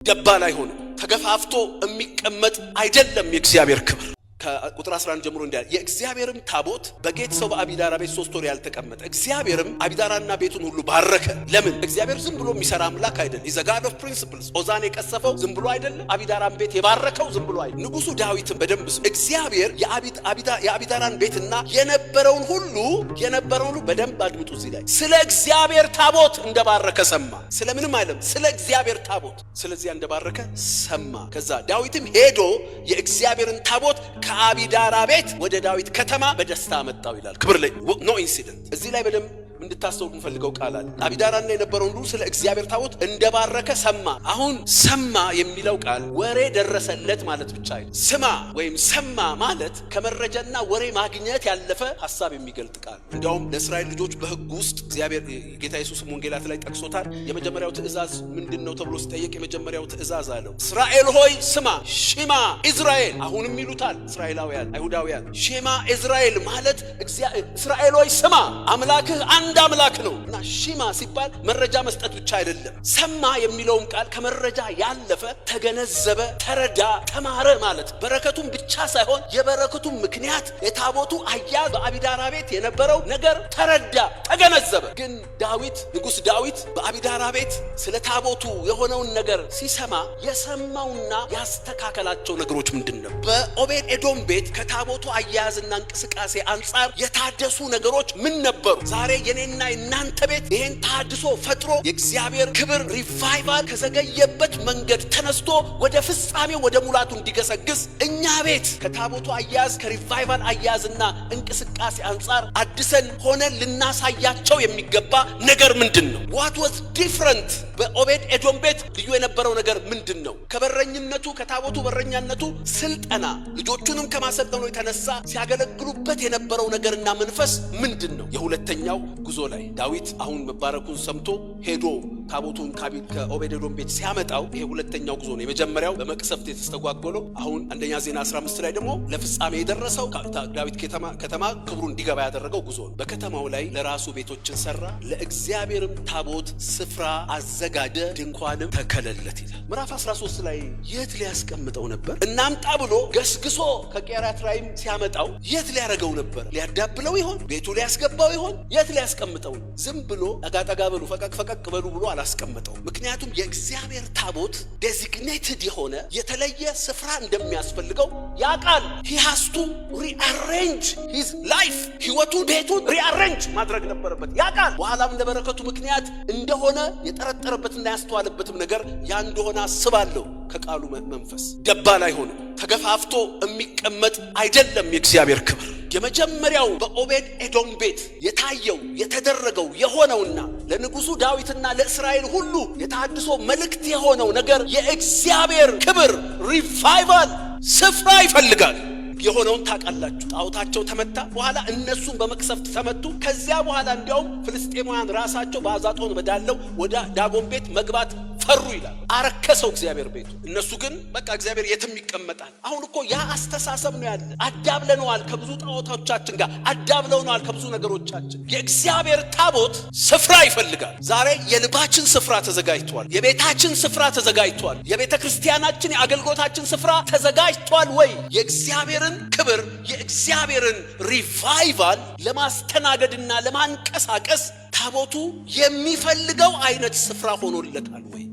ደባል አይሆንም። ተገፋፍቶ የሚቀመጥ አይደለም የእግዚአብሔር ክብር። ከቁጥር 11 ጀምሮ እንዲያ የእግዚአብሔርም ታቦት በጌት ሰው በአቢዳራ ቤት 3 ወር ያልተቀመጠ እግዚአብሔርም አቢዳራና ቤቱን ሁሉ ባረከ። ለምን? እግዚአብሔር ዝም ብሎ የሚሰራ አምላክ አይደለም። ኢዝ ጋድ ኦፍ ፕሪንሲፕልስ። ኦዛን የቀሰፈው ዝም ብሎ አይደለም። አቢዳራን ቤት የባረከው ዝም ብሎ አይደለም። ንጉሱ ዳዊትን በደንብ እግዚአብሔር የአቢዳራን ቤትና የነበረውን ሁሉ በደንብ አድምጡ። እዚህ ላይ ስለ እግዚአብሔር ታቦት እንደባረከ ሰማ። ስለምንም አይደለም፣ ስለ እግዚአብሔር ታቦት ስለዚያ እንደባረከ ሰማ። ከዛ ዳዊትም ሄዶ የእግዚአብሔርን ታቦት ከአቢዳራ ቤት ወደ ዳዊት ከተማ በደስታ መጣው ይላል። ክብር ላይ ኖ ኢንሲደንት። እዚህ ላይ በደንብ እንድታስተውሉ ፈልገው ቃል አለ። አቢዳራና የነበረውን ሁሉ ስለ እግዚአብሔር ታቦት እንደባረከ ሰማ። አሁን ሰማ የሚለው ቃል ወሬ ደረሰለት ማለት ብቻ አይደለም። ስማ ወይም ሰማ ማለት ከመረጃና ወሬ ማግኘት ያለፈ ሐሳብ የሚገልጥ ቃል። እንዲያውም ለእስራኤል ልጆች በሕግ ውስጥ እግዚአብሔር ጌታ ኢየሱስ ወንጌላት ላይ ጠቅሶታል። የመጀመሪያው ትእዛዝ ምንድነው ተብሎ ሲጠየቅ የመጀመሪያው ትእዛዝ አለው እስራኤል ሆይ ስማ፣ ሽማ ኢዝራኤል። አሁንም ይሉታል እስራኤላውያን አይሁዳውያን፣ ሽማ ኢዝራኤል ማለት እስራኤል ሆይ ስማ፣ አምላክህ አንድ አምላክ ነው። እና ሽማ ሲባል መረጃ መስጠት ብቻ አይደለም። ሰማ የሚለውም ቃል ከመረጃ ያለፈ ተገነዘበ፣ ተረዳ፣ ተማረ ማለት በረከቱን ብቻ ሳይሆን የበረከቱን ምክንያት የታቦቱ አያያዝ በአቢዳራ ቤት የነበረው ነገር ተረዳ፣ ተገነዘበ። ግን ንጉሥ ዳዊት በአቢዳራ ቤት ስለ ታቦቱ የሆነውን ነገር ሲሰማ የሰማውና ያስተካከላቸው ነገሮች ምንድነው? በኦቤድ ኤዶም ቤት ከታቦቱ አያያዝና እንቅስቃሴ አንጻር የታደሱ ነገሮች ምን ነበሩ? ዛሬ የኔና እናንተ ቤት ይሄን ታድሶ ፈጥሮ የእግዚአብሔር ክብር ሪቫይቫል ከዘገየበት መንገድ ተነስቶ ወደ ፍጻሜ ወደ ሙላቱ እንዲገሰግስ እኛ ቤት ከታቦቱ አያያዝ ከሪቫይቫል አያያዝና እንቅስቃሴ አንጻር አድሰን ሆነ ልናሳያቸው የሚገባ ነገር ምንድነው? what was different? በኦቤድ ኤዶም ቤት ልዩ የነበረው ነገር ምንድነው? ከበረኝነቱ ከታቦቱ በረኛነቱ ስልጠና ልጆቹንም ከማሰልጠኑ የተነሳ ሲያገለግሉበት የነበረው ነገርና መንፈስ ምንድነው? የሁለተኛው ጉዞ ላይ ዳዊት አሁን መባረኩን ሰምቶ ሄዶ ታቦቱን ከኦቤድ ኤዶም ቤት ሲያመጣው ይሄ ሁለተኛው ጉዞ ነው። የመጀመሪያው በመቅሰፍት የተስተጓጎለው፣ አሁን አንደኛ ዜና 15 ላይ ደግሞ ለፍጻሜ የደረሰው ዳዊት ከተማ ክብሩ እንዲገባ ያደረገው ጉዞ ነው። በከተማው ላይ ለራሱ ቤቶችን ሰራ፣ ለእግዚአብሔርም ታቦት ስፍራ አዘጋጀ፣ ድንኳንም ተከለለት ይላል። ምዕራፍ 13 ላይ የት ሊያስቀምጠው ነበር? እናምጣ ብሎ ገስግሶ ከቂርያትይዓሪም ሲያመጣው የት ሊያረገው ነበር? ሊያዳብለው ይሆን? ቤቱ ሊያስገባው ይሆን? የት ሊያስቀምጠው? ዝም ብሎ ጠጋ በሉ ፈቀቅ በሉ ብሎ አላስቀምጠው። ምክንያቱም የእግዚአብሔር ታቦት ዴዚግኔትድ የሆነ የተለየ ስፍራ እንደሚያስፈልገው ያውቃል። he has to rearrange his life፣ ህይወቱን ቤቱን ሪአሬንጅ ማድረግ ነበረበት ያውቃል። በኋላም ለበረከቱ ምክንያት እንደሆነ የጠረጠረበትና ያስተዋለበትም ነገር ያ እንደሆነ አስባለሁ። ከቃሉ መንፈስ ደባል አይሆንም። ተገፋፍቶ የሚቀመጥ አይደለም የእግዚአብሔር ክብር። የመጀመሪያው በኦቤድ ኤዶም ቤት የታየው የተደረገው የሆነውና ለንጉሱ ዳዊትና ለእስራኤል ሁሉ የታድሶ መልእክት የሆነው ነገር የእግዚአብሔር ክብር ሪቫይቫል ስፍራ ይፈልጋል። የሆነውን ታውቃላችሁ። ጣዖታቸው ተመታ፣ በኋላ እነሱም በመቅሰፍት ተመቱ። ከዚያ በኋላ እንዲያውም ፍልስጤማውያን ራሳቸው በአዛጦን በዳለው ወደ ዳጎን ቤት መግባት ፈሩ ይላል። አረከሰው እግዚአብሔር ቤቱ። እነሱ ግን በቃ እግዚአብሔር የትም ይቀመጣል። አሁን እኮ ያ አስተሳሰብ ነው ያለ። አዳብለነዋል፣ ከብዙ ጣዖቶቻችን ጋር አዳብለነዋል፣ ከብዙ ነገሮቻችን። የእግዚአብሔር ታቦት ስፍራ ይፈልጋል። ዛሬ የልባችን ስፍራ ተዘጋጅቷል። የቤታችን ስፍራ ተዘጋጅቷል። የቤተ ክርስቲያናችን የአገልግሎታችን ስፍራ ተዘጋጅቷል ወይ? የእግዚአብሔርን ክብር የእግዚአብሔርን ሪቫይቫል ለማስተናገድና ለማንቀሳቀስ ታቦቱ የሚፈልገው አይነት ስፍራ ሆኖለታል ወይ?